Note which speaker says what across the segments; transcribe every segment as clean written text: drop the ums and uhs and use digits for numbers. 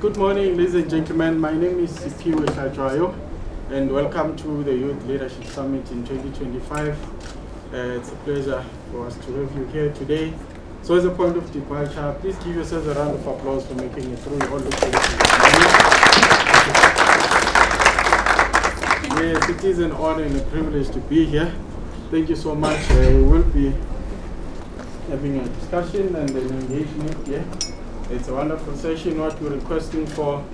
Speaker 1: Good morning, ladies and gentlemen. My name is Sipiwe Kajwayo, and welcome to the Youth Leadership Summit in 2025. It's a pleasure for us to have you here today. So as a point of departure, please give yourselves a round of applause for making it through. All the Yes, it is an honor and a privilege to be here. Thank you so much. We will be having a discussion and an engagement here. It's a wonderful session. What we're requesting for,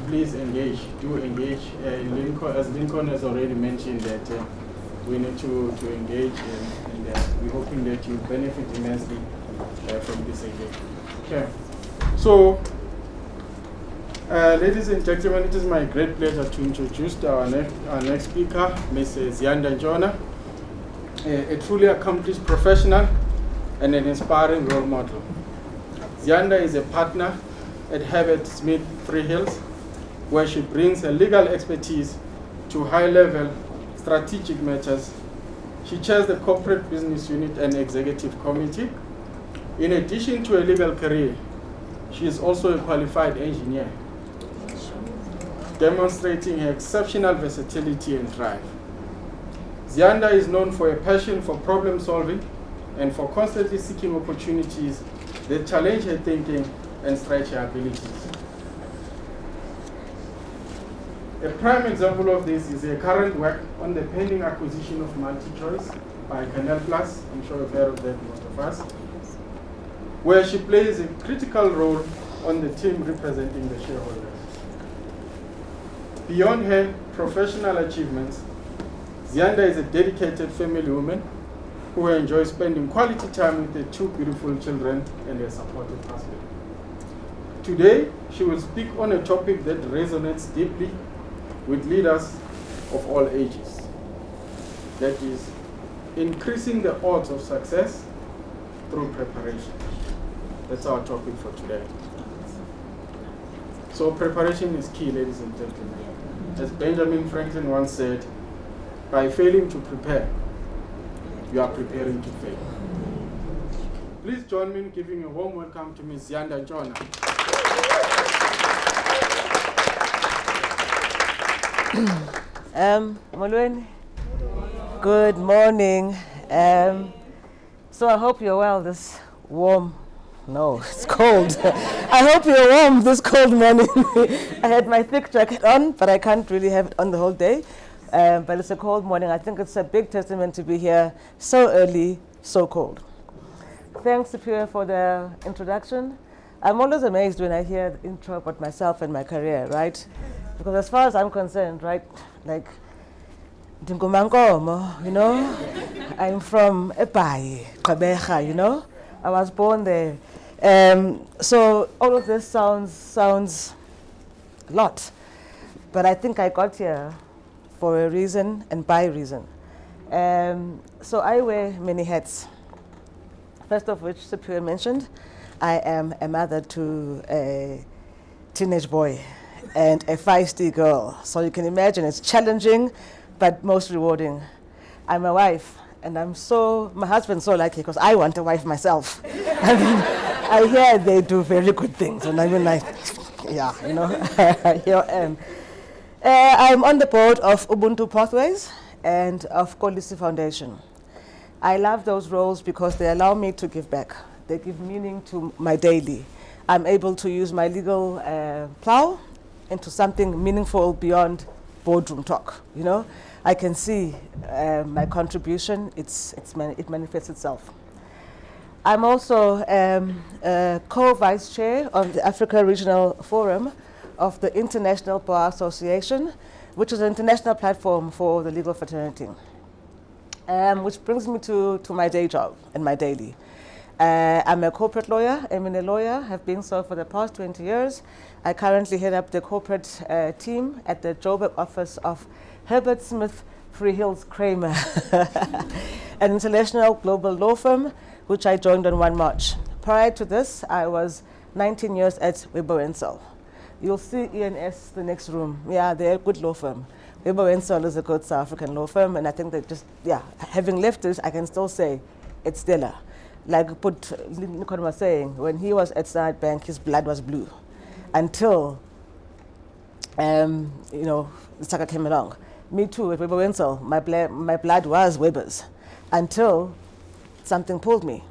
Speaker 1: please engage. Do engage. As Lincoln has already mentioned that we need to engage, and we're hoping that you benefit immensely from this engagement. Okay. So, ladies and gentlemen, it is my great pleasure to introduce our next speaker, Ms. Ziyanda Ntshona, a truly accomplished professional and an inspiring role model. Ziyanda is a partner at Herbet Freehills, where she brings her legal expertise to high-level strategic matters. She chairs the corporate business unit and executive committee. In addition to a legal career, she is also a qualified engineer, demonstrating her exceptional versatility and drive. Ziyanda is known for a passion for problem solving and for constantly seeking opportunities that challenge her thinking and stretch her abilities. A prime example of this is her current work on the pending acquisition of MultiChoice by Canal Plus. I'm sure you've heard of that, most of us, where she plays a critical role on the team representing the shareholders. Beyond her professional achievements, Ziyanda is a dedicated family woman who enjoys spending quality time with her two beautiful children and her supportive husband. Today, she will speak on a topic that resonates deeply with leaders of all ages. That is, increasing the odds of success through preparation. That's our topic for today. So preparation is key, ladies and gentlemen. As Benjamin Franklin once said, by failing to prepare, you are preparing to fail. Please join me in giving a warm welcome to Ms. Ziyanda Ntshona.
Speaker 2: Molweni. Good morning. So I hope you're well this warm. No, it's cold. I hope you're warm this cold morning. I had my thick jacket on, but I can't really have it on the whole day. But it's a cold morning. I think it's a big testament to be here so early, so cold. Thanks to Pierre for the introduction. I'm always amazed when I hear the intro about myself and my career, right? Because as far as I'm concerned, right, like, Dingumankomo, you know, I'm from Epai, Kabeja, you know, I was born there. So all of this sounds a lot, but I think I got here for a reason and by reason. So I wear many hats. First of which, Sipiwe mentioned, I am a mother to a teenage boy and a feisty girl. So you can imagine it's challenging, but most rewarding. I'm a wife, and my husband's so lucky because I want a wife myself. I mean, I hear they do very good things, and I mean, like, yeah, you know, here I am. I'm on the board of Ubuntu Pathways and of Kolisi Foundation. I love those roles because they allow me to give back. They give meaning to my daily. I'm able to use my legal plow into something meaningful beyond boardroom talk. You know, I can see my contribution. It manifests itself. I'm also co-vice chair of the Africa Regional Forum of the International Bar Association, which is an international platform for the legal fraternity. Which brings me to my day job and my daily. I'm a corporate lawyer, M&A lawyer, have been so for the past 20 years. I currently head up the corporate team at the Joburg office of Herbet Freehills Kramer, an international global law firm, which I joined on 1 March. Prior to this, I was 19 years at Weber Ensel. You'll see ENS, the next room. Yeah, they're a good law firm. Weber Ensel is a good South African law firm, and I think that just, yeah, having left it, I can still say it's stellar. Like Lincoln was saying, when he was at Standard Bank, his blood was blue. until, you know, the sucker came along. Me too, at Weber Winsel, my blood was Weber's until something pulled me,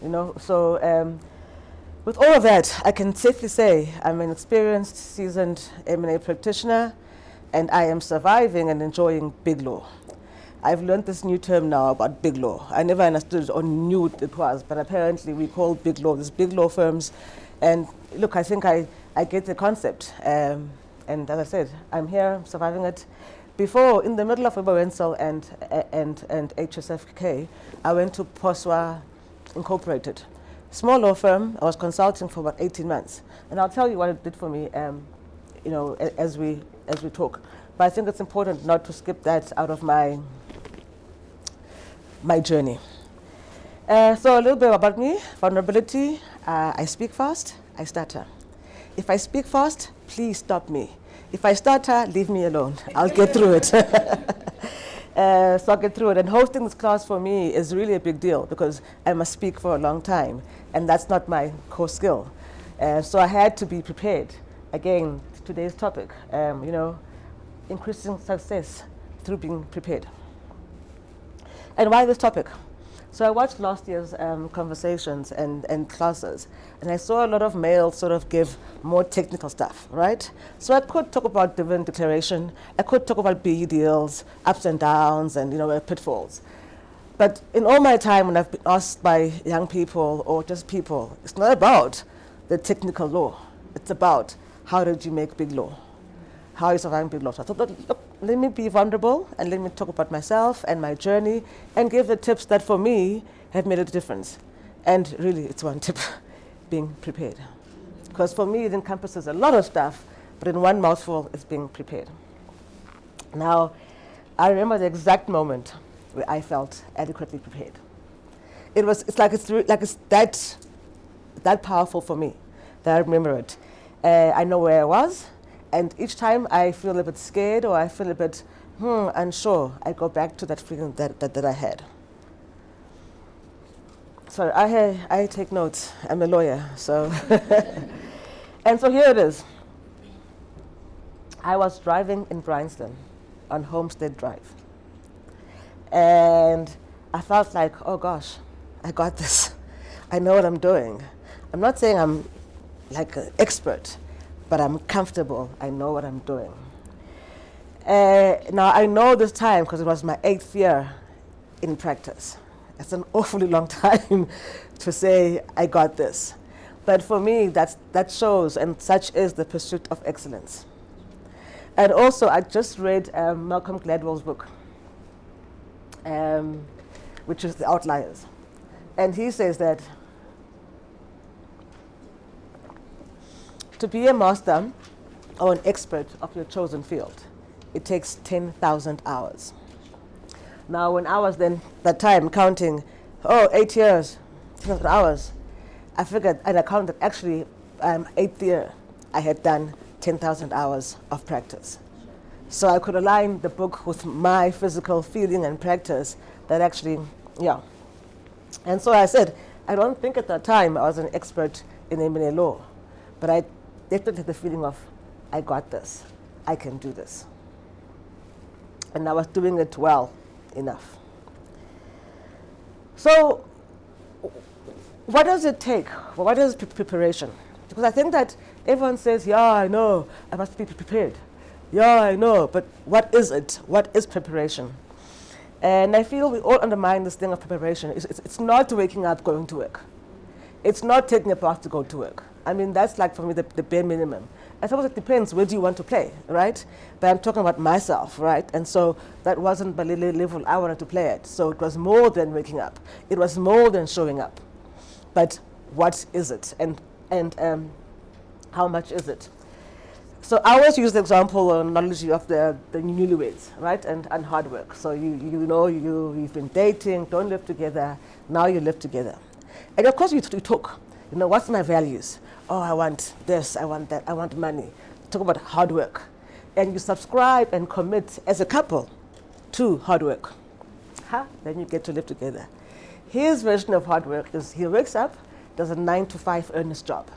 Speaker 2: you know. So with all of that, I can safely say I'm an experienced, seasoned M&A practitioner, and I am surviving and enjoying big law. I've learned this new term now about big law. I never understood or knew what it was, but apparently we call big law, these big law firms. And look, I think I get the concept. And as I said, I'm here, surviving it. Before, in the middle of Weber Winsel and HSFK, I went to Poswa Incorporated. Small law firm. I was consulting for about 18 months. And I'll tell you what it did for me, you know, as we talk. But I think it's important not to skip that out of my journey. So a little bit about me, vulnerability. I speak fast, I stutter. If I speak fast, please stop me. If I stutter, leave me alone. I'll get through it. So I'll get through it. And hosting this class for me is really a big deal because I must speak for a long time, and that's not my core skill. So I had to be prepared. Again, today's topic, you know, increasing success through being prepared. And why this topic? So I watched last year's conversations and classes, and I saw a lot of males sort of give more technical stuff, right? So I could talk about dividend declaration, I could talk about BE deals, ups and downs, and, you know, pitfalls. But in all my time when I've been asked by young people or just people, it's not about the technical law. It's about how did you make big law? How are you surviving big law? So I thought, look, let me be vulnerable and let me talk about myself and my journey and give the tips that for me have made a difference. And really, it's one tip, being prepared. Because for me, it encompasses a lot of stuff, but in one mouthful, it's being prepared. Now, I remember the exact moment where I felt adequately prepared. It's that powerful for me that I remember it. I know where I was. And each time I feel a bit scared or I feel a bit unsure, I go back to that feeling that I had. Sorry, I take notes. I'm a lawyer, so. And so here it is. I was driving in Bryanston on Homestead Drive. And I felt like, oh gosh, I got this. I know what I'm doing. I'm not saying I'm like an expert, but I'm comfortable. I know what I'm doing. Now, I know this time because it was my 8th year in practice. That's an awfully long time to say I got this. But for me, that shows, and such is the pursuit of excellence. And also, I just read Malcolm Gladwell's book, which is The Outliers. And he says that to be a master or an expert of your chosen field, it takes 10,000 hours. Now, when I was then, that time, counting, 8 years, 10,000 hours, I figured, and I counted actually, 8th year, I had done 10,000 hours of practice. So I could align the book with my physical feeling and practice that actually, yeah. And so I said, I don't think at that time I was an expert in M&A law, but I definitely had the feeling of, I got this, I can do this. And I was doing it well enough. So what does it take? Well, what is preparation? Because I think that everyone says, yeah, I know, I must be prepared. Yeah, I know, but what is it? What is preparation? And I feel we all undermine this thing of preparation. It's not waking up, going to work. It's not taking a bath to go to work. I mean, that's like, for me, the bare minimum. I suppose it depends, where do you want to play, right? But I'm talking about myself, right? And so that wasn't the level I wanted to play at. So it was more than waking up. It was more than showing up. But what is it? And how much is it? So I always use the example or analogy of the newlyweds, right? And hard work. So you've been dating, don't live together, now you live together. And of course you talk, what's my values? Oh, I want this, I want that, I want money. Talk about hard work. And you subscribe and commit as a couple to hard work. Then you get to live together. His version of hard work is he wakes up, does a 9 to 5 earnest job.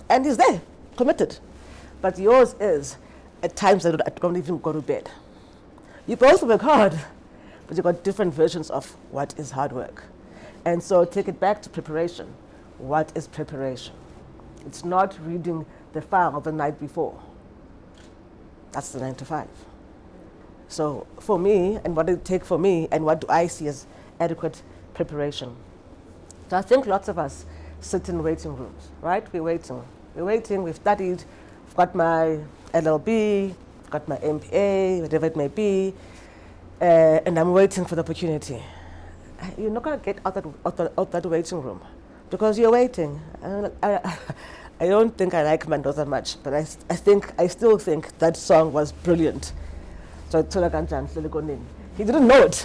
Speaker 2: And he's there committed. But yours is, at times I don't even go to bed. You both work hard, but you've got different versions of what is hard work. And so take it back to preparation. What is preparation? It's not reading the file the night before. That's the 9 to 5. So for me, and what did it take for me, and what do I see as adequate preparation? So I think lots of us sit in waiting rooms, right? We're waiting, we've studied, I've got my LLB, I've got my MPA, whatever it may be, and I'm waiting for the opportunity. You're not going to get out that waiting room because you're waiting. I don't think I like Mando that much, but I still think that song was brilliant. So he didn't know it.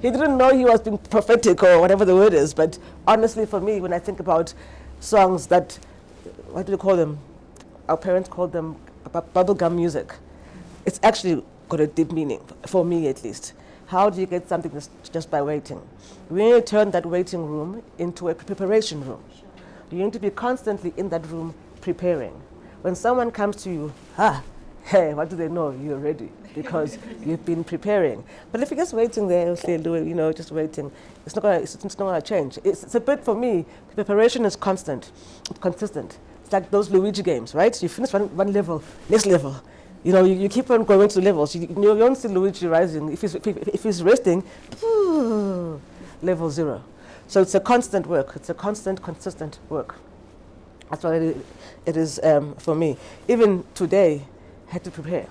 Speaker 2: He didn't know he was being prophetic or whatever the word is. But honestly, for me, when I think about songs that, what do you call them? Our parents called them bubblegum music. It's actually got a deep meaning, for me at least. How do you get something just by waiting? We need to turn that waiting room into a preparation room. You need to be constantly in that room preparing. When someone comes to you, hey, what do they know? You're ready because you've been preparing. But if you're just waiting there, just waiting, it's not gonna change. It's a bit, for me, preparation is constant, consistent. It's like those Luigi games, right? You finish one level, next level. You keep on going to levels. You don't see Luigi rising. If he's resting, level 0. So it's a constant work. It's a constant, consistent work. That's what it is for me. Even today, I had to prepare.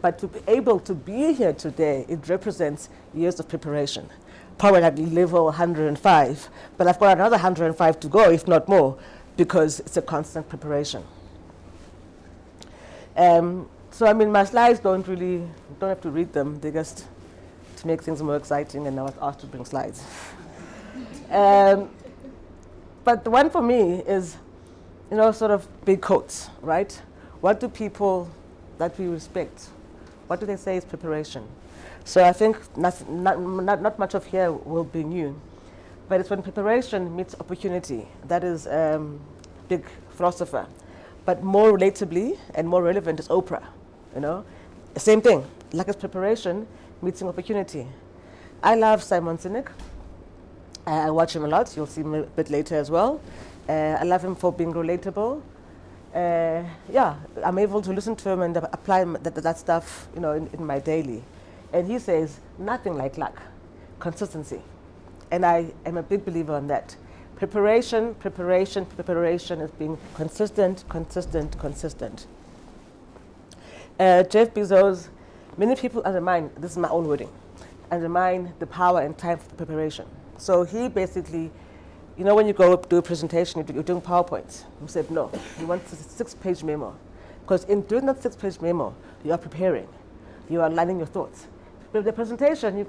Speaker 2: But to be able to be here today, it represents years of preparation. Probably like level 105, but I've got another 105 to go, if not more, because it's a constant preparation. So I mean, my slides don't have to read them. They're just to make things more exciting, and I was asked to bring slides. But the one for me is, sort of big quotes, right? What do people that we respect, what do they say is preparation? So I think not much of here will be new, but it's when preparation meets opportunity. That is big philosopher. But more relatably and more relevant is Oprah, Same thing, like it's preparation meeting opportunity. I love Simon Sinek. I watch him a lot. You'll see him a bit later as well. I love him for being relatable. I'm able to listen to him and apply that stuff, in my daily. And he says, nothing like luck, consistency. And I am a big believer in that. Preparation is being consistent. Jeff Bezos, many people undermine, this is my own wording, undermine the power and time for preparation. So he basically, when you go do a presentation, you're doing PowerPoints. He said, no, he wants a 6-page memo. Because in doing that 6-page memo, you are preparing. You are aligning your thoughts. But the presentation, you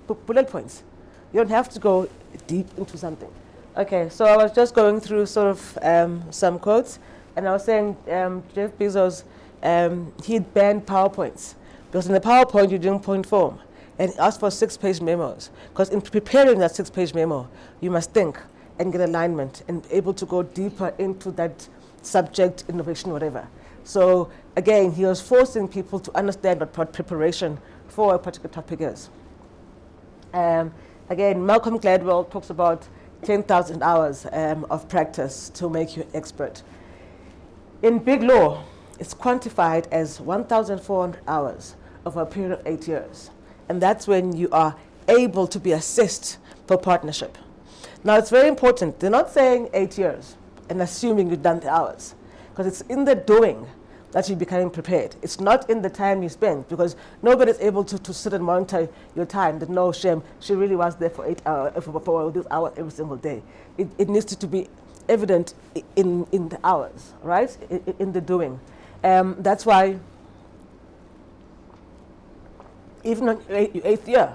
Speaker 2: put bullet points. You don't have to go deep into something. Okay, so I was just going through sort of some quotes, and I was saying Jeff Bezos, he'd banned PowerPoints. Because in the PowerPoint, you're doing point form. And ask for 6-page memos. Because in preparing that 6-page memo, you must think and get alignment and able to go deeper into that subject, innovation, whatever. So again, he was forcing people to understand what preparation for a particular topic is. Again, Malcolm Gladwell talks about 10,000 hours of practice to make you expert. In big law, it's quantified as 1,400 hours over a period of 8 years. And that's when you are able to be assessed for partnership. Now, it's very important. They're not saying 8 years and assuming you've done the hours, because it's in the doing that you're becoming prepared. It's not in the time you spend, because nobody's able to sit and monitor your time. That no shame, she really was there for 8 hours, for this hour every single day. It needs to be evident in the hours, right? In the doing. That's why even on your 8th year,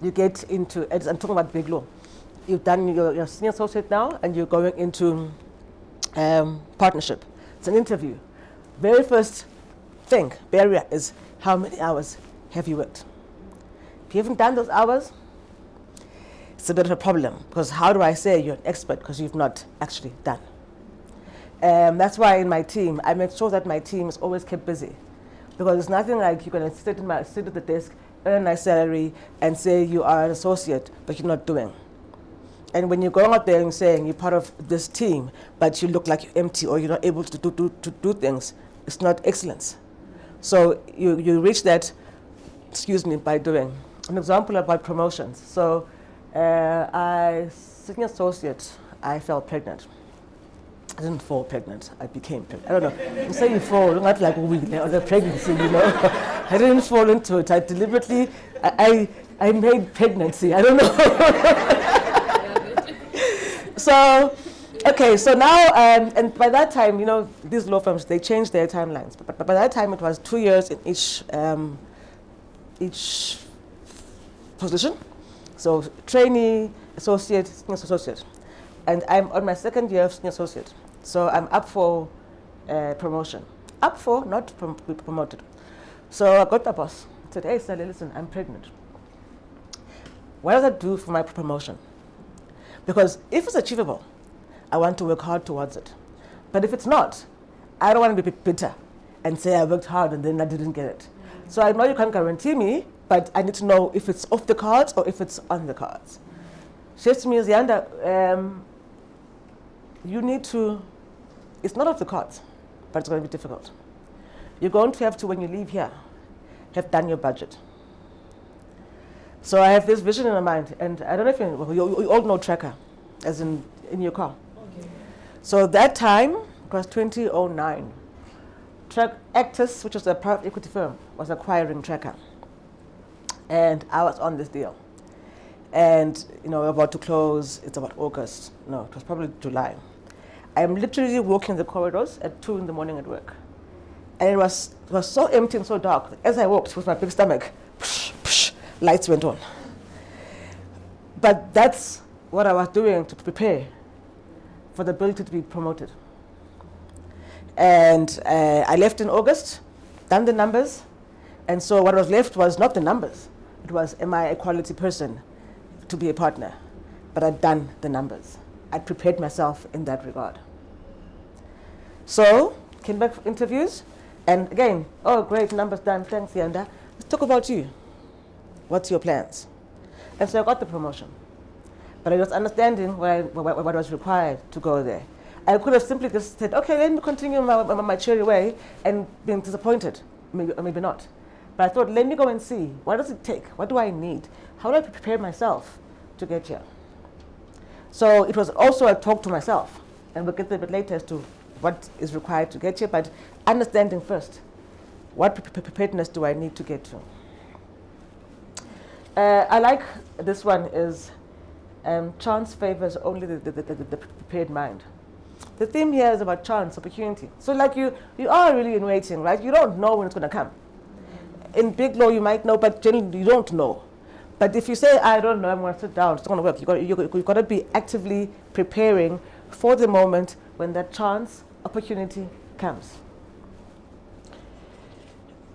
Speaker 2: you get into, I'm talking about big law. You've done your senior associate now, and you're going into partnership. It's an interview. Very first thing, barrier, is how many hours have you worked? If you haven't done those hours, it's a bit of a problem, because how do I say you're an expert because you've not actually done? That's why in my team, I make sure that my team is always kept busy. Because it's nothing like you're going to sit at the desk, earn a nice salary, and say you are an associate, but you're not doing. And when you're going out there and saying you're part of this team, but you look like you're empty or you're not able to do things, it's not excellence. So you reach that, by doing. An example about promotions. So senior associate, I fell pregnant. I didn't fall pregnant, I became pregnant. I don't know, you say you fall, not like a week or the pregnancy, I didn't fall into it. I deliberately, I made pregnancy, I don't know. So, okay, so now, and by that time, these law firms, they changed their timelines. But by that time, it was 2 years in each position. So trainee, associate, senior associate. And I'm on my second year of senior associate. So I'm up for promotion. Up for, not to be promoted. So I got the boss. I said, hey, Sally, listen, I'm pregnant. What does that do for my promotion? Because if it's achievable, I want to work hard towards it. But if it's not, I don't want to be bitter and say I worked hard and then I didn't get it. So I know you can't guarantee me, but I need to know if it's off the cards or if it's on the cards. She says to me, Ziyanda, you need to, it's not off the cards, but it's going to be difficult. You're going to have to, when you leave here, have done your budget. So I have this vision in my mind, and I don't know if you all know Tracker, as in your car. Okay. So that time, it was 2009, Actis, which was a private equity firm, was acquiring Tracker. And I was on this deal. And, about to close, it's about August. No, it was probably July. I'm literally walking the corridors at 2 in the morning at work. And it was so empty and so dark. As I walked with my big stomach, lights went on. But that's what I was doing to prepare for the ability to be promoted. And I left in August, done the numbers. And so what was left was not the numbers. It was, am I a quality person to be a partner? But I'd done the numbers. I'd prepared myself in that regard. So, came back for interviews, and again, oh great, numbers done, thanks Ziyanda. Let's talk about you. What's your plans? And so I got the promotion. But I was understanding what was required to go there. I could have simply just said, okay, let me continue my cherry way and been disappointed, maybe not. But I thought, let me go and see, what does it take? What do I need? How do I prepare myself to get here? So it was also a talk to myself, and we'll get a bit later as to what is required to get here, but understanding first, what preparedness do I need to get to? I like this one is, chance favors only the prepared mind. The theme here is about chance, opportunity. So like you are really in waiting, right? You don't know when it's going to come. In big law, you might know, but generally you don't know. But if you say, I don't know, I'm going to sit down, it's not going to work. You've got to be actively preparing for the moment when that chance, opportunity comes.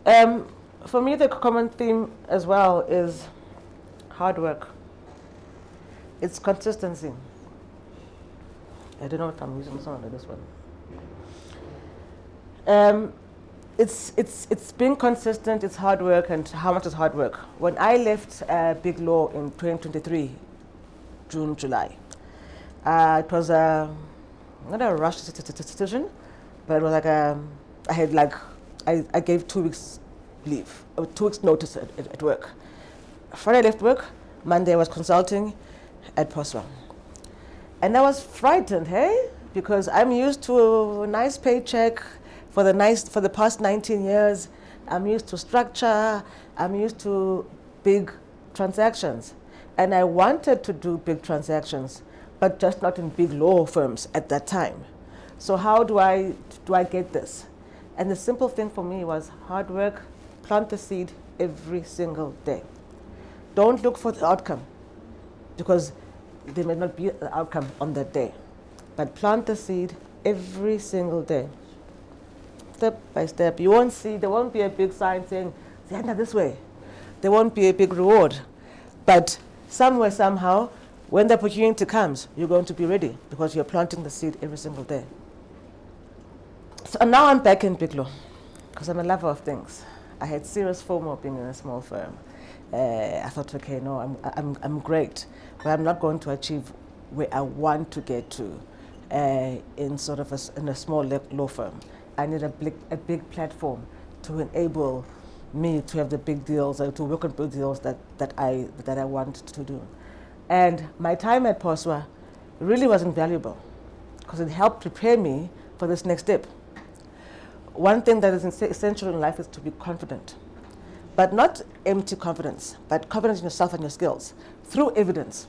Speaker 2: For me, the common theme as well is hard work. It's consistency. I don't know if I'm using someone like this one. It's being consistent, it's hard work, and how much is hard work? When I left Big Law in 2023, June, July, it was not a rush decision, but it was like I gave 2 weeks leave, 2 weeks notice at work. Friday I left work, Monday I was consulting at POSWA. And I was frightened, hey? Because I'm used to a nice paycheck for the past 19 years. I'm used to structure, I'm used to big transactions. And I wanted to do big transactions, but just not in big law firms at that time. So how do I get this? And the simple thing for me was hard work, plant the seed every single day. Don't look for the outcome, because there may not be an outcome on that day. But plant the seed every single day. Step by step. You won't see, there won't be a big sign saying, Ziyanda this way. There won't be a big reward. But somewhere, somehow, when the opportunity comes, you're going to be ready because you're planting the seed every single day. So now I'm back in big law because I'm a lover of things. I had serious FOMO being in a small firm. I thought, okay, no, I'm great, but I'm not going to achieve where I want to get to in sort of in a small law firm. I need a big platform to enable me to have the big deals, to work on big deals that I want to do. And my time at POSWA really was invaluable because it helped prepare me for this next step. One thing that is essential in life is to be confident, but not empty confidence, but confidence in yourself and your skills through evidence.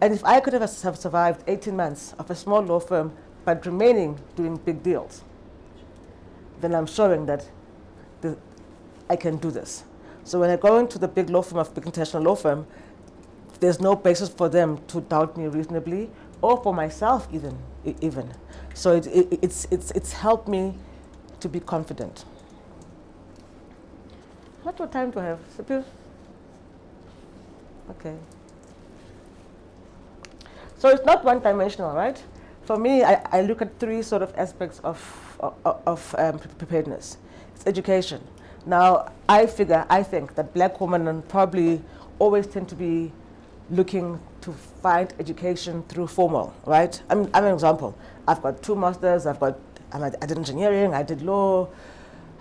Speaker 2: And if I could have survived 18 months of a small law firm but remaining doing big deals, then I'm showing that I can do this. So when I go into the big law firm of big international law firm, there's no basis for them to doubt me reasonably, or for myself even. So it's helped me to be confident. What more time do I have? Sapir? Okay. So it's not one-dimensional, right? For me, I look at three sort of aspects of preparedness. It's education. Now, I think that black women probably always tend to be looking to find education through formal, right? I'm an example. I've got 2 masters, I did engineering, I did law,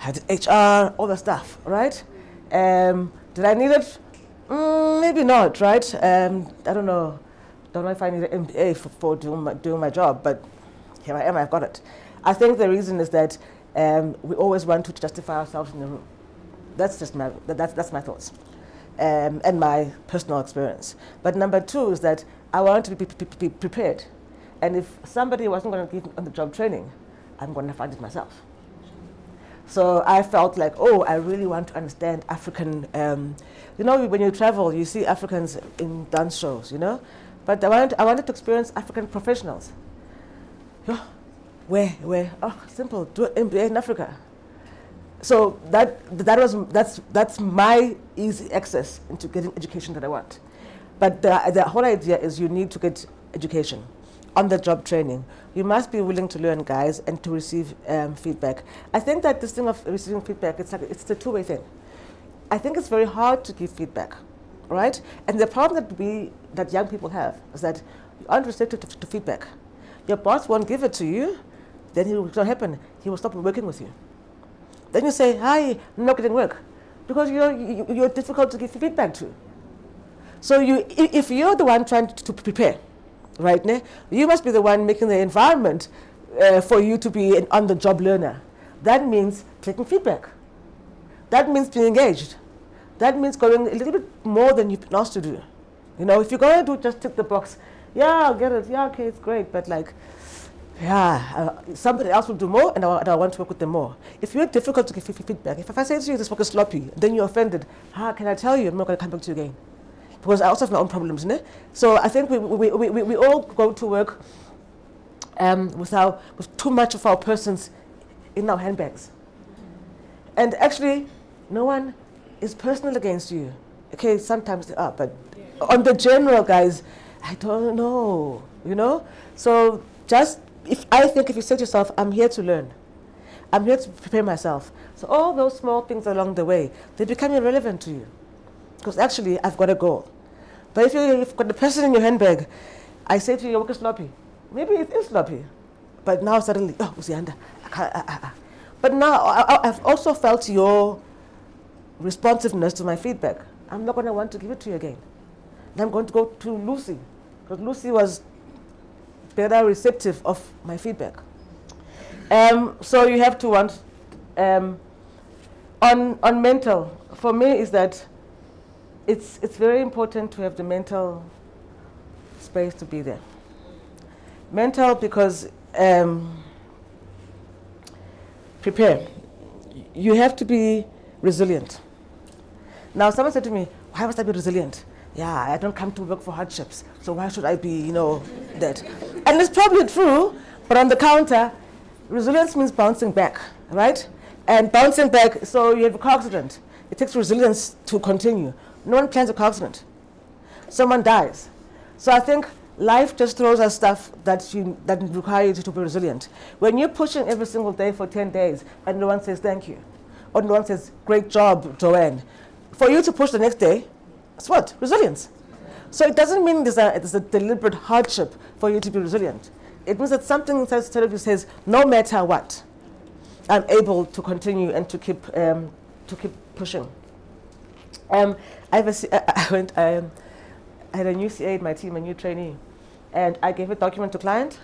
Speaker 2: I did HR, all the stuff, right? Did I need it? Maybe not, right? I don't know if I need an MBA for doing my job, but here I am, I've got it. I think the reason is that we always want to justify ourselves in the room. That's just that's my thoughts and my personal experience. But number 2 is that I want to be prepared. And if somebody wasn't going to give me on-the-job training, I'm going to find it myself. So I felt like, oh, I really want to understand African, when you travel, you see Africans in dance shows, But I wanted to experience African professionals. Where? Oh, simple, do an MBA in Africa. So that's my easy access into getting education that I want. But the whole idea is you need to get education, on-the-job training. You must be willing to learn, guys, and to receive feedback. I think that this thing of receiving feedback, it's a two-way thing. I think it's very hard to give feedback, right? And the problem that young people have is that you aren't receptive to feedback. Your boss won't give it to you, then what's going to happen? He will stop working with you. Then you say, hi, I'm not getting work, because you're difficult to give feedback to. So if you're the one trying to prepare, right, you must be the one making the environment for you to be an on-the-job learner. That means taking feedback. That means being engaged. That means going a little bit more than you've been asked to do. If you're going to do just tick the box, yeah, I'll get it, yeah, okay, it's great, but somebody else will do more, and I want to work with them more. If you're difficult to give feedback, if I say to you this work is sloppy, then you're offended, can I tell you I'm not going to come back to you again? Because I also have my own problems, So I think we all go to work with too much of our persons in our handbags. And actually, no one is personal against you. Okay, sometimes they are, but on the general, guys, I don't know, So if you say to yourself, I'm here to learn, I'm here to prepare myself. So all those small things along the way, they become irrelevant to you. Because actually, I've got a goal. But if you've got the person in your handbag, I say to you, your work is sloppy. Maybe it is sloppy. But now suddenly, oh, Ziyanda, But now I've also felt your responsiveness to my feedback. I'm not going to want to give it to you again. And I'm going to go to Lucy, because Lucy was better receptive of my feedback. So you have to want, on mental, for me is that it's very important to have the mental space to be there. Mental because prepare. You have to be resilient. Now someone said to me, why must I be resilient? Yeah, I don't come to work for hardships, so why should I be, that? And it's probably true, but on the counter, resilience means bouncing back, right? And bouncing back, so you have a car accident. It takes resilience to continue. No one plans a car accident. Someone dies. So I think Life just throws us stuff that require you to be resilient. When you're pushing every single day for 10 days and no one says thank you, or no one says great job, Joanne, for you to push the next day, it's what? Resilience. So it doesn't mean there's a deliberate hardship for you to be resilient. It means that something inside of you says, no matter what, I'm able to continue and to keep pushing. I had a new CA in my team, a new trainee, and I gave a document to client.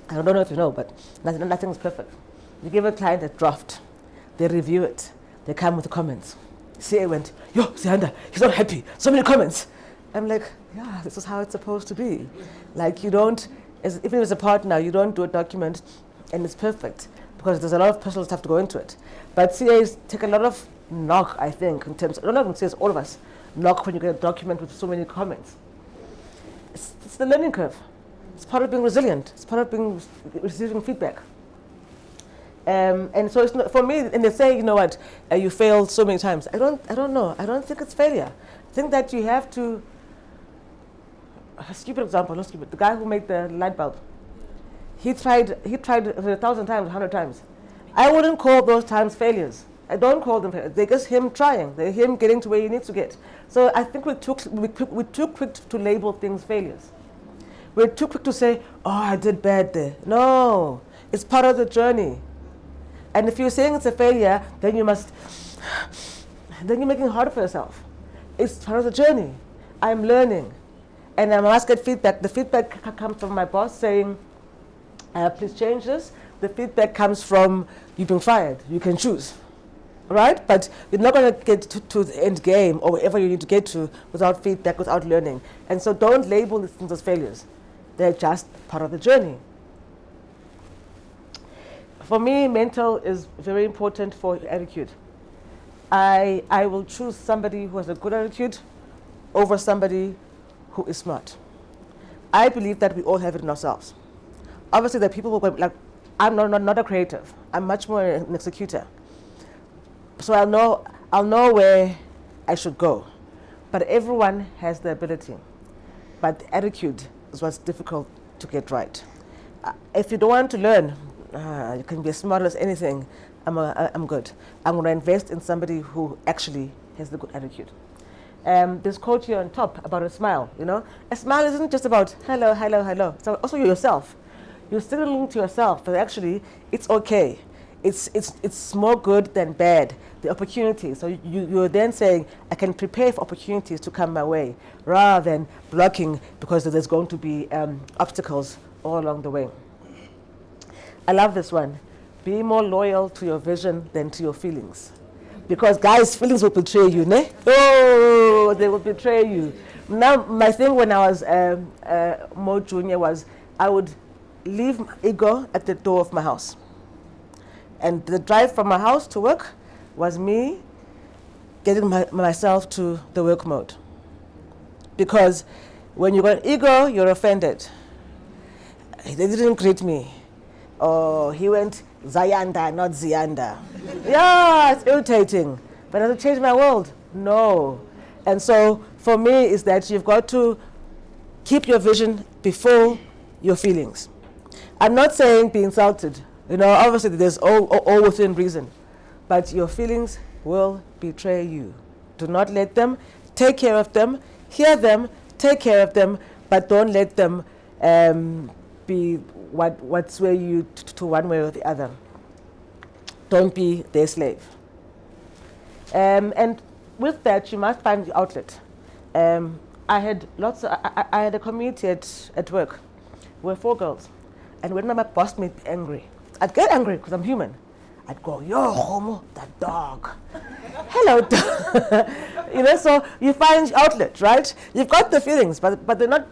Speaker 2: I don't know if you know, but nothing is perfect. You give a client a draft, they review it, they come with the comments. CA went, yo, Ziyanda, he's not happy, so many comments. I'm like, yeah, this is how it's supposed to be. Like you don't, even as a partner, you don't do a document and it's perfect because there's a lot of personal stuff to go into it. But CAs take a lot of knock, I think, in terms, I'm not going to say all of us, knock when you get a document with so many comments. It's the learning curve. It's part of being resilient. It's part of receiving feedback. And so it's not, for me, and they say, you know what, you failed so many times. I don't know. I don't think it's failure. I think that you have to, a stupid example, not stupid, the guy who made the light bulb, he tried 1,000 times, 100 times. I wouldn't call those times failures. I don't call them failures. They're just him trying. They're him getting to where he needs to get. So I think we're too quick to label things failures. We're too quick to say, oh, I did bad there. No, it's part of the journey. And if you're saying it's a failure, then you're making it harder for yourself. It's part of the journey. I'm learning. And I must get feedback. The feedback comes from my boss saying, please change this. The feedback comes from you being fired. You can choose. Right? But you're not going to get to the end game or wherever you need to get to without feedback, without learning. And so don't label these things as failures. They're just part of the journey. For me, mental is very important for attitude. I will choose somebody who has a good attitude over somebody who is smart. I believe that we all have it in ourselves. Obviously, there are people who are like, I'm not a creative. I'm much more an executor. So I'll know where I should go. But everyone has the ability. But the attitude is what's difficult to get right. If you don't want to learn, you can be as smart as anything. I'm good. I'm going to invest in somebody who actually has the good attitude. This quote here on top about a smile, you know. A smile isn't just about hello, hello, hello. It's also yourself. You're signaling to yourself that actually it's okay. It's more good than bad, the opportunity. So you're then saying, I can prepare for opportunities to come my way, rather than blocking because there's going to be obstacles all along the way. I love this one. Be more loyal to your vision than to your feelings. Because guys, feelings will betray you, ne? Oh, they will betray you. Now, my thing when I was more junior was I would leave my ego at the door of my house. And the drive from my house to work was me getting myself to the work mode. Because when you got ego, you're offended. They didn't greet me. Oh, he went Ziyanda, not Ziyanda. Yeah, it's irritating. But does it change my world? No. And so for me is that you've got to keep your vision before your feelings. I'm not saying be insulted. You know, obviously there's all within reason. But your feelings will betray you. Do not let them. Take care of them. Hear them. Take care of them. But don't let them be what sway you to one way or the other. Don't be their slave. And with that, you must find the outlet. I had a community at work. We were 4 girls. And when my boss made me angry, I'd get angry because I'm human. I'd go, yo, homo, that dog. Hello, dog. You know, so you find outlet, right? You've got the feelings, but they're not.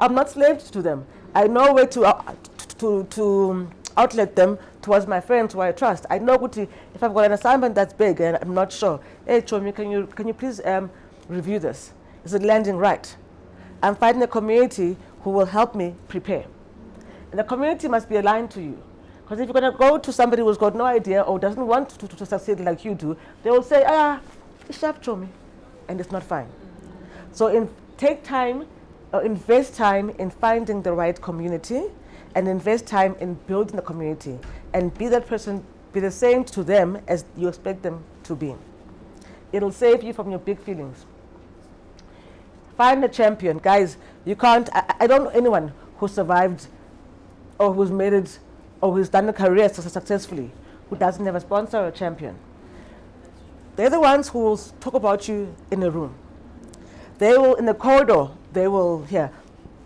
Speaker 2: I'm not slaved to them. I know where to outlet them towards my friends who I trust. I know if I've got an assignment that's big and I'm not sure. Hey, Chomi, can you please review this? Is it landing right? I'm finding a community who will help me prepare. And the community must be aligned to you. Because if you're going to go to somebody who's got no idea or doesn't want to succeed like you do, they will say, it's sharp, Chomi. And it's not fine. So take time invest time in finding the right community and invest time in building the community and be that person, be the same to them as you expect them to be. It'll save you from your big feelings. Find a champion. Guys, you can't, I don't know anyone who survived or who's made it or who's done a career successfully who doesn't have a sponsor or a champion. They're the ones who will talk about you in a room. They will, in the corridor, they will hear.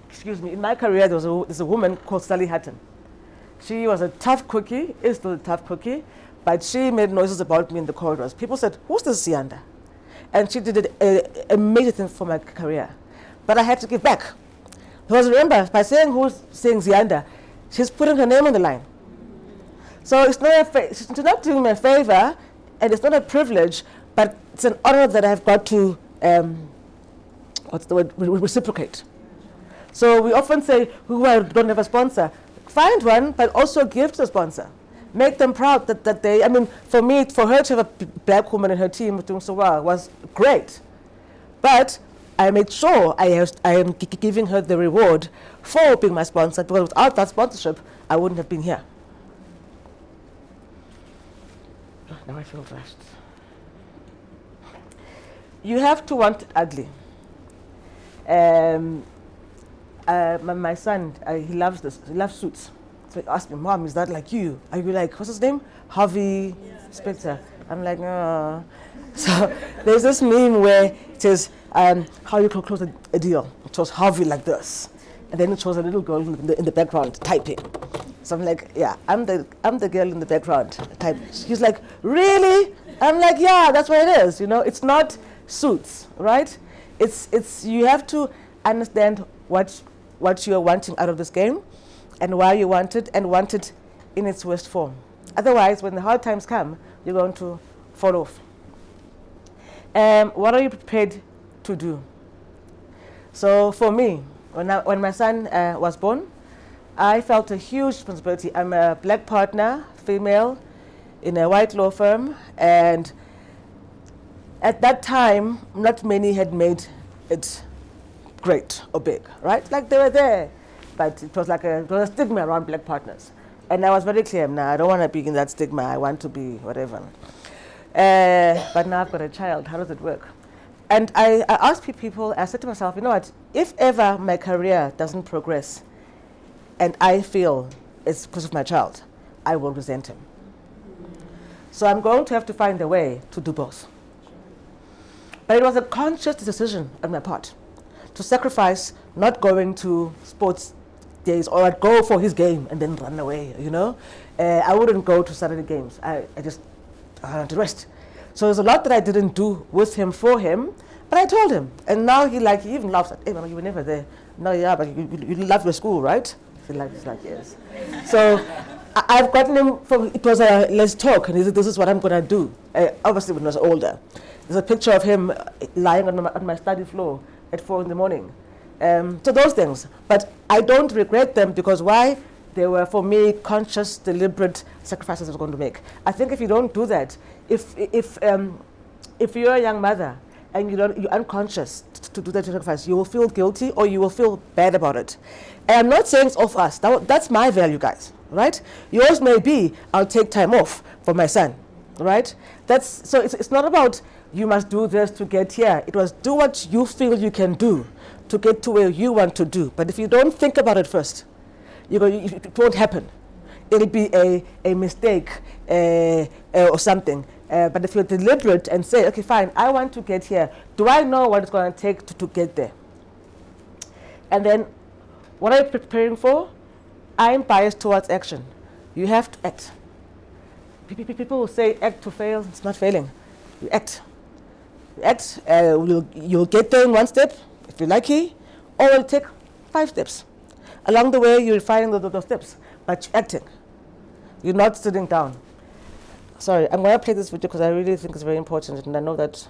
Speaker 2: Excuse me, in my career, there's a woman called Sally Hatton. She was a tough cookie, is still a tough cookie, but she made noises about me in the corridors. People said, who's this Ziyanda? And she did a major thing for my career. But I had to give back. Because remember, by saying Ziyanda, she's putting her name on the line. So it's not she's not doing me a favor, and it's not a privilege, but it's an honor that I've got to, reciprocate. So we often say, who don't have a sponsor, find one, but also give to a sponsor. Make them proud that they, I mean, for me, for her to have a black woman in her team doing so well was great. But I made sure I am giving her the reward for being my sponsor, because without that sponsorship, I wouldn't have been here. Now I feel rushed. You have to want it ugly. My son, he loves this. He loves suits. So he asked me, Mom, is that like you? Are you like, what's his name? Harvey Specter. I'm like, no. So there's this meme where it says, how you can close a deal. It shows Harvey like this. And then it shows a little girl in the background typing. So I'm like, yeah, I'm the girl in the background typing. She's like, really? I'm like, yeah, that's what it is. You know, it's not suits, right? It's you have to understand what you're wanting out of this game and why you want it, and want it in its worst form. Otherwise, when the hard times come, you're going to fall off. What are you prepared to do? So for me, when my son was born, I felt a huge responsibility. I'm a black partner, female, in a white law firm, and at that time, not many had made it great or big, right? Like they were there, but it was like a stigma around black partners. And I was very clear, nah, I don't want to be in that stigma, I want to be whatever. But now I've got a child, how does it work? And I asked people, I said to myself, you know what, if ever my career doesn't progress and I feel it's because of my child, I will resent him. So I'm going to have to find a way to do both. But it was a conscious decision on my part to sacrifice not going to sports days, or I'd go for his game and then run away, you know. I wouldn't go to Saturday games. I wanted to rest. So there's a lot that I didn't do with him, for him, but I told him. And now he even laughs at, hey, Mama, you were never there. No, yeah, but you love your school, right? He's like, yes. So I've gotten him from, it was a let's talk, and he said, this is what I'm going to do. Obviously when I was older. There's a picture of him lying on my study floor at 4 a.m. So those things. But I don't regret them, because why? They were, for me, conscious, deliberate sacrifices I was going to make. I think if you don't do that, if you're a young mother and you're unconscious to do that sacrifice, you will feel guilty or you will feel bad about it. And I'm not saying it's off us. That's my value, guys, right? Yours may be, I'll take time off for my son, right? So it's not about you must do this to get here. It was do what you feel you can do to get to where you want to do. But if you don't think about it first, it won't happen. It'll be a mistake or something. But if you're deliberate and say, okay, fine, I want to get here. Do I know what it's going to take to get there? And then, what are you preparing for? I'm biased towards action. You have to act. People will say act to fail. It's not failing. You act. You act. You'll get there in 1 step, if you're lucky, or it'll take 5 steps. Along the way, you're refining those steps, but you're acting. You're not sitting down. Sorry, I'm going to play this video because I really think it's very important, and I know that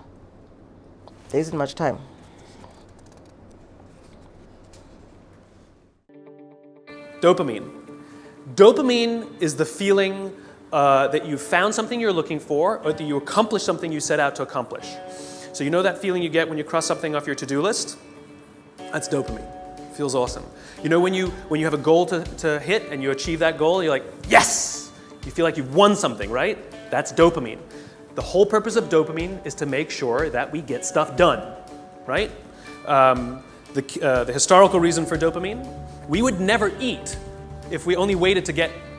Speaker 2: there isn't much time.
Speaker 3: Dopamine. Dopamine is the feeling that you found something you're looking for, or that you accomplished something you set out to accomplish. So you know that feeling you get when you cross something off your to-do list? That's dopamine. Feels awesome. You know when you have a goal to hit and you achieve that goal, you're like, yes! You feel like you've won something, right? That's dopamine. The whole purpose of dopamine is to make sure that we get stuff done, right? The historical reason for dopamine, we would never eat if we only waited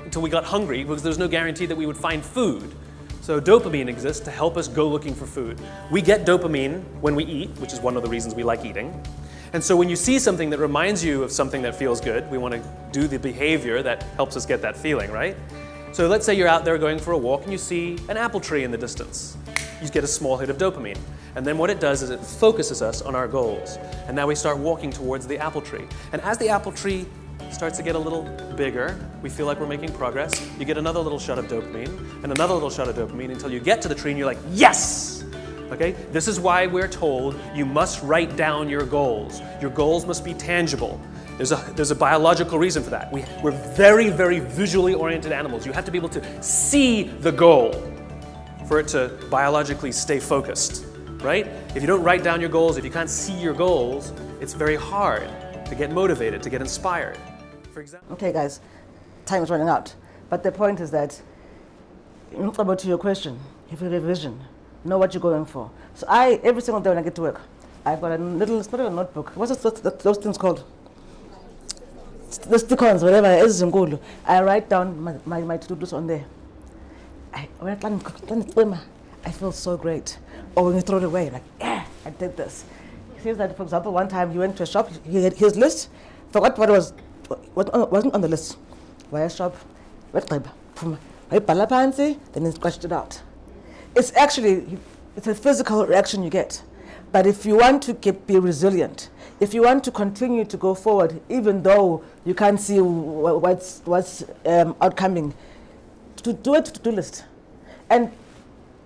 Speaker 3: until we got hungry, because there's no guarantee that we would find food. So dopamine exists to help us go looking for food. We get dopamine when we eat, which is one of the reasons we like eating. And so when you see something that reminds you of something that feels good, we want to do the behavior that helps us get that feeling, right? So let's say you're out there going for a walk and you see an apple tree in the distance. You get a small hit of dopamine. And then what it does is it focuses us on our goals. And now we start walking towards the apple tree. And as the apple tree starts to get a little bigger, we feel like we're making progress. You get another little shot of dopamine and another little shot of dopamine until you get to the tree and you're like, yes! Okay? This is why we're told you must write down your goals. Your goals must be tangible. There's a biological reason for that. We're very, very visually oriented animals. You have to be able to see the goal for it to biologically stay focused, right? If you don't write down your goals, if you can't see your goals, it's very hard to get motivated, to get inspired. For example.
Speaker 2: Okay, guys, time is running out. But the point is that, to your question, if you have a vision, know what you're going for. So every single day when I get to work, I've got a little, it's not a notebook. What's those things called? The stick-ons, whatever it is, I write down my to-do list on there. I feel so great. Or when you throw it away, like, yeah, I did this. He says that, for example, one time he went to a shop, he had his list, forgot what wasn't on the list. Why shop? Then he scratched it out. It's a physical reaction you get. But if you want to be resilient, if you want to continue to go forward, even though you can't see what's outcoming, to do a to-do list. And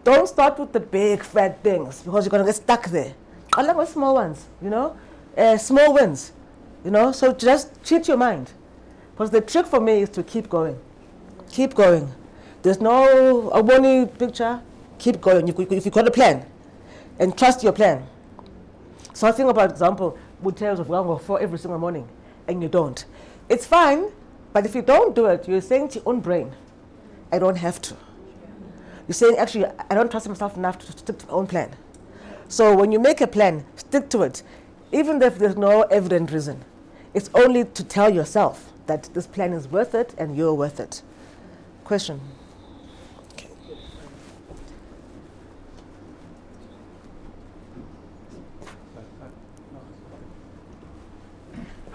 Speaker 2: don't start with the big fat things because you're going to get stuck there. I like with small ones, small wins, so just cheat your mind. Because the trick for me is to keep going. Keep going. There's no Oboni picture. Keep going. If you've got a plan, and trust your plan. So I think about example, would tell us of going for every single morning, and you don't. It's fine, but if you don't do it, you're saying to your own brain, I don't have to. You're saying, actually, I don't trust myself enough to stick to my own plan. So when you make a plan, stick to it, even if there's no evident reason. It's only to tell yourself that this plan is worth it and you're worth it. Question? Okay.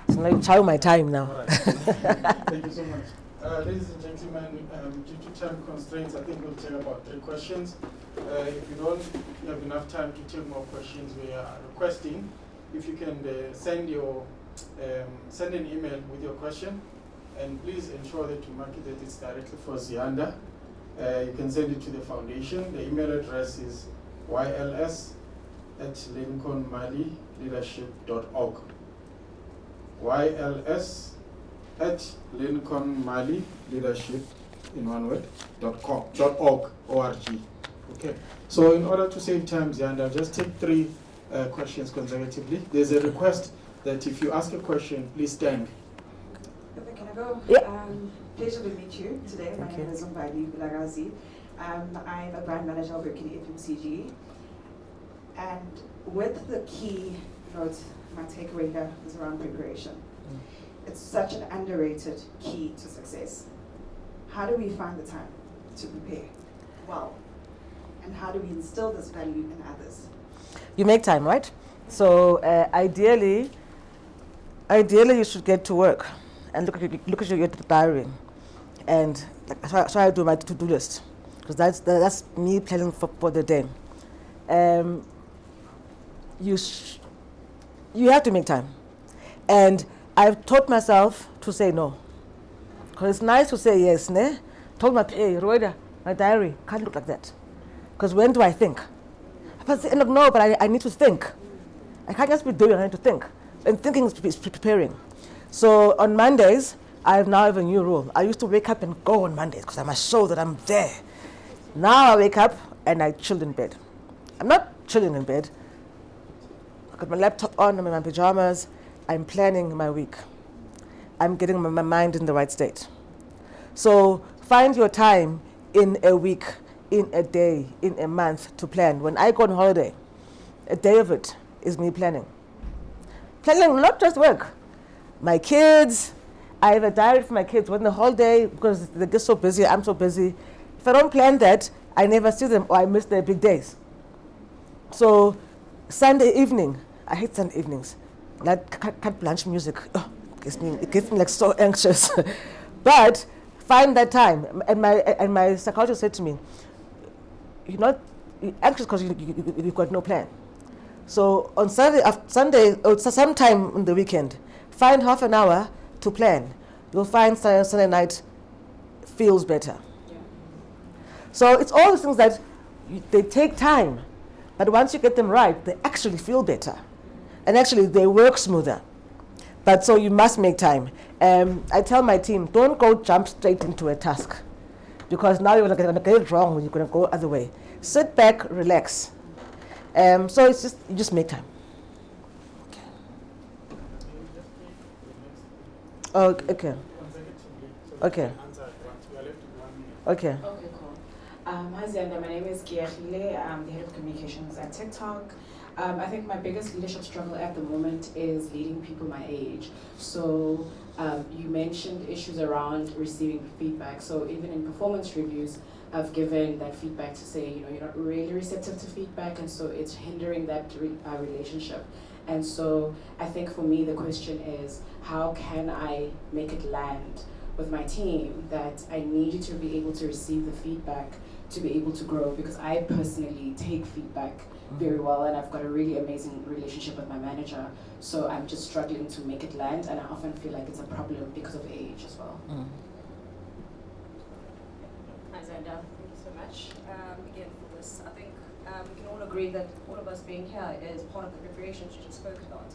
Speaker 2: So now you chow my time now.
Speaker 1: Right. Thank you so much. Ladies and gentlemen, due to time constraints, I think we'll take about 3 questions. If you don't have enough time to take more questions, we are requesting if you can send an email with your question, and please ensure that you mark it that it's directly for Ziyanda. You can send it to the foundation. The email address is YLS@lincolnmalileadership.org. YLS@lincolnmalileadership in one word .org. Okay. So in order to save time, Ziyanda, I'll just take 3 questions consecutively. There's a request that if you ask a question, please stand.
Speaker 4: Okay, can I go?
Speaker 2: Yeah.
Speaker 4: Pleasure to meet you today. My name is Mbali Bilagazi. I'm a brand manager working at FMCG. And with the key note, my takeaway here is around preparation. It's such an underrated key to success. How do we find the time to prepare well? And how do we instill this value in others?
Speaker 2: You make time, right? So ideally you should get to work and look at your diary, and so I do my to-do list, because that's me planning for the day. You have to make time, and I've taught myself to say no, because it's nice to say yes. Told my diary can't look like that, because when do I think? But at the end of no, but I need to think. I can't just be doing, I need to think. And thinking is preparing. So on Mondays, I now have a new rule. I used to wake up and go on Mondays because I must show that I'm there. Now I wake up and I chill in bed. I'm not chilling in bed. I got my laptop on, I'm in my pajamas, I'm planning my week. I'm getting my mind in the right state. So find your time in a week, in a day, in a month to plan. When I go on holiday, a day of it is me planning. Planning not just work. My kids, I have a diary for my kids when the holiday, because they get so busy, I'm so busy. If I don't plan that, I never see them or I miss their big days. So Sunday evening, I hate Sunday evenings. Like cut blanche music, it gets me like so anxious. But find that time. And my psychologist said to me, you're anxious because you've got no plan. So on Sunday, or sometime on the weekend, find half an hour to plan. You'll find Sunday night feels better. Yeah. So it's all those things that they take time, but once you get them right, they actually feel better. And actually they work smoother. But so you must make time. I tell my team, don't go jump straight into a task, because now you're going to get it wrong when you're going to go other way. Sit back, relax. So it's just, you just make time. Oh, okay. Okay. Okay.
Speaker 4: Okay, cool. Hi Ziyanda, my name is Giachile. I'm the head of communications at TikTok. I think my biggest leadership struggle at the moment is leading people my age. So you mentioned issues around receiving feedback. So even in performance reviews, I've given that feedback to say, you're not really receptive to feedback, and so it's hindering that relationship. And so I think for me, the question is, how can I make it land with my team that I need you to be able to receive the feedback to be able to grow? Because I personally take feedback very well, and I've got a really amazing relationship with my manager. So I'm just struggling to make it land, and I often feel like it's a problem because of age as well.
Speaker 5: Hi Ziyanda, thank you so much again for this. I think we can all agree that all of us being here is part of the preparation you just spoke about.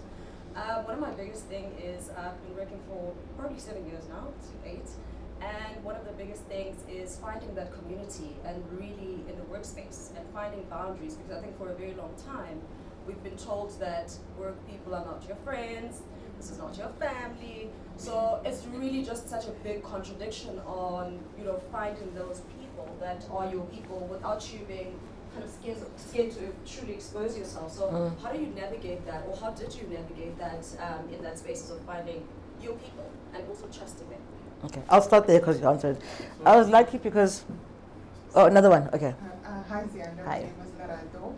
Speaker 5: One of my biggest things is I've been working for probably 7 years now, to 8, and one of the biggest things is finding that community and really in the workspace and finding boundaries, because I think for a very long time we've been told that work people are not your friends, this is not your family. So it's really just such a big contradiction on, finding those people that are your people without you being kind of scared to truly expose yourself. So how do you navigate that, or how did you navigate that in that spaces of finding your people and also trusting them?
Speaker 2: Okay, I'll start there because you answered. I was lucky because, another one, okay.
Speaker 6: Hi Ziyanda,
Speaker 2: Hi.
Speaker 6: my name is Larato.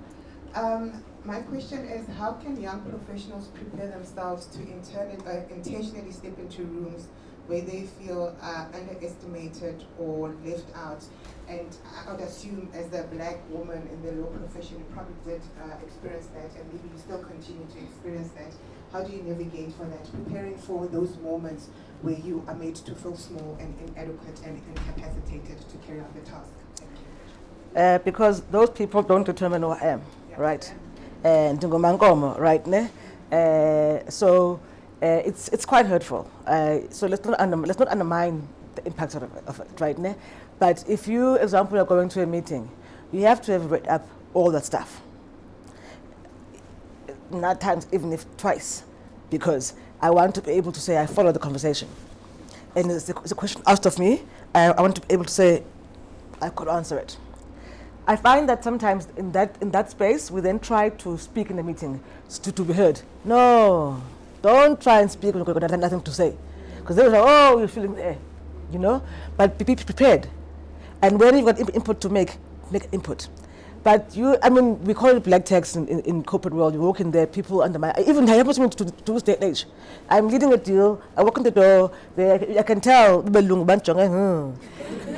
Speaker 6: My question is, how can young professionals prepare themselves to intentionally step into rooms where they feel underestimated or left out? And I would assume as a black woman in the law profession, you probably did experience that, and maybe you still continue to experience that. How do you navigate for that, preparing for those moments where you are made to feel small and inadequate and incapacitated to carry out the task? Thank you.
Speaker 2: Because those people don't determine who I am, right? And right? So it's quite hurtful. So let's not undermine the impact of it, right? But if you, example, are going to a meeting, you have to have read up all that stuff. Not times, even if twice, because I want to be able to say I follow the conversation. And it's a question asked of me, I want to be able to say I could answer it. I find that sometimes in that space, we then try to speak in the meeting to be heard. No, don't try and speak when you've got nothing to say. Because they're like, you're feeling the air, But be prepared. And when you've got input to make input. But we call it black text in corporate world. You walk in there, people undermine. Even it happens to me to this day and age. I'm leading a deal, I walk in the door, I can tell,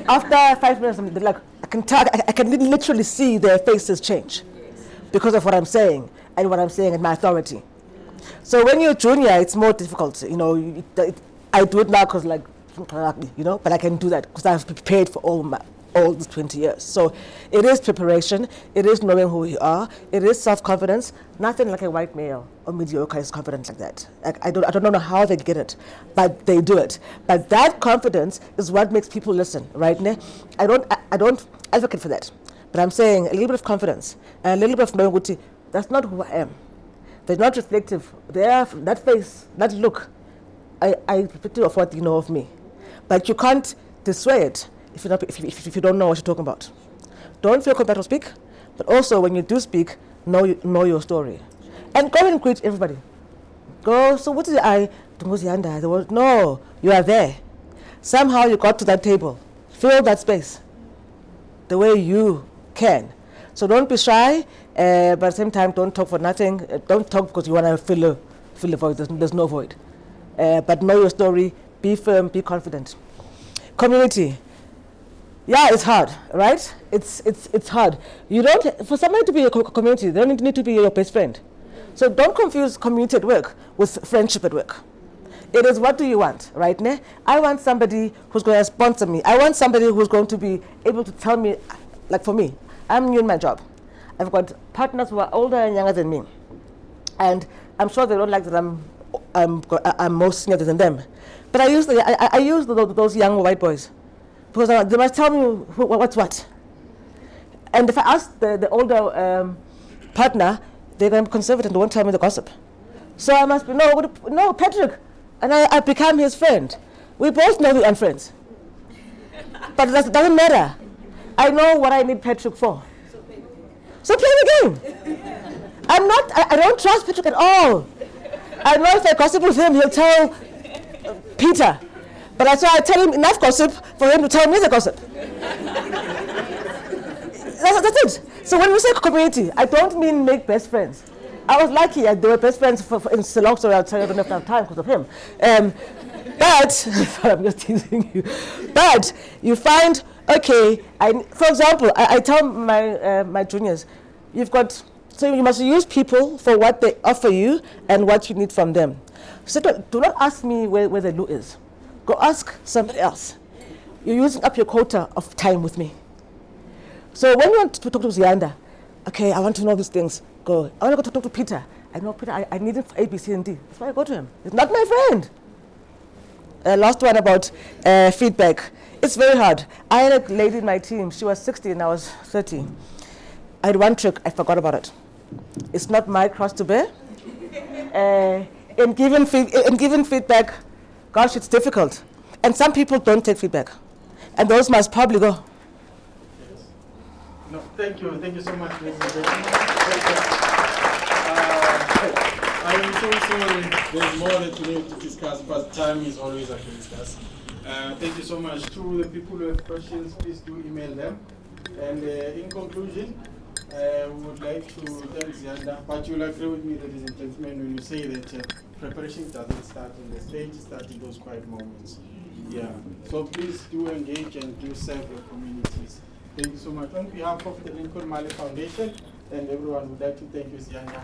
Speaker 2: after 5 minutes, they're like, I can literally see their faces change because of what I'm saying and what I'm saying and my authority. So when you're junior, it's more difficult. I do it now because but I can do that because I've prepared for all these 20 years. So it is preparation, it is knowing who you are, it is self-confidence. Nothing like a white male or mediocre is confident like that. I don't know how they get it, but they do it. But that confidence is what makes people listen, right? I don't advocate for that, but I'm saying a little bit of confidence and a little bit of knowing that's not who I am. They're not reflective. They have that face, that look. I pity of what you know of me. But you can't dissuade if you don't know what you're talking about. Don't feel compelled to speak, but also when you do speak, know your story. And go and greet everybody. Go, so what is I? Ziyanda. No, you are there. Somehow you got to that table. Fill that space the way you can. So don't be shy, but at the same time, don't talk for nothing. Don't talk because you want to fill a void. There's no void. But know your story, be firm, be confident. Community. Yeah, it's hard, right? It's hard. You don't, for somebody to be a community, they don't need to be your best friend. So don't confuse community at work with friendship at work. It is, what do you want, right? I want somebody who's going to sponsor me. I want somebody who's going to be able to tell me, like for me, I'm new in my job. I've got partners who are older and younger than me. And I'm sure they don't like that I'm more senior than them. But I use those young white boys because they must tell me what's what. And if I ask the older partner, they're going to be conservative and they won't tell me the gossip. So I must be, no, Patrick. And I become his friend. We both know we aren't friends. But it doesn't matter. I know what I need Patrick for. So play the game. I don't trust Patrick at all. I know if I gossip with him, he'll tell Peter. But I tell him enough gossip for him to tell me the gossip. That's it. So when we say community, I don't mean make best friends. I was lucky, they were best friends in Ceylon, so I'll tell you I don't have time because of him. But, I'm just teasing you. But you find, okay, for example, I tell my juniors, so you must use people for what they offer you and what you need from them. So do not ask me where the loo is. Go ask somebody else. You're using up your quota of time with me. So when you want to talk to Ziyanda, okay, I want to know these things, go. I want to go talk to Peter. I know Peter, I need him for A, B, C, and D. That's why I go to him. He's not my friend. Last one about feedback. It's very hard. I had a lady in my team, she was 60 and I was 30. I had one trick, I forgot about it. It's not my cross to bear. In giving feedback, gosh, it's difficult. And some people don't take feedback. And those must probably go.
Speaker 1: No, thank you so much, ladies and gentlemen. I am so sorry there's more that we need to discuss, but time is always against us. Thank you so much. To the people who have questions, please do email them. And in conclusion, we would like to thank Ziyanda, but you'll agree with me, ladies and gentlemen, when you say that preparation doesn't start on the stage, it starts in those quiet moments. Yeah. So please do engage and do serve your communities. Thank you so much. On behalf of the Lincoln Mali Foundation and everyone, would like to thank you, Ziyanda.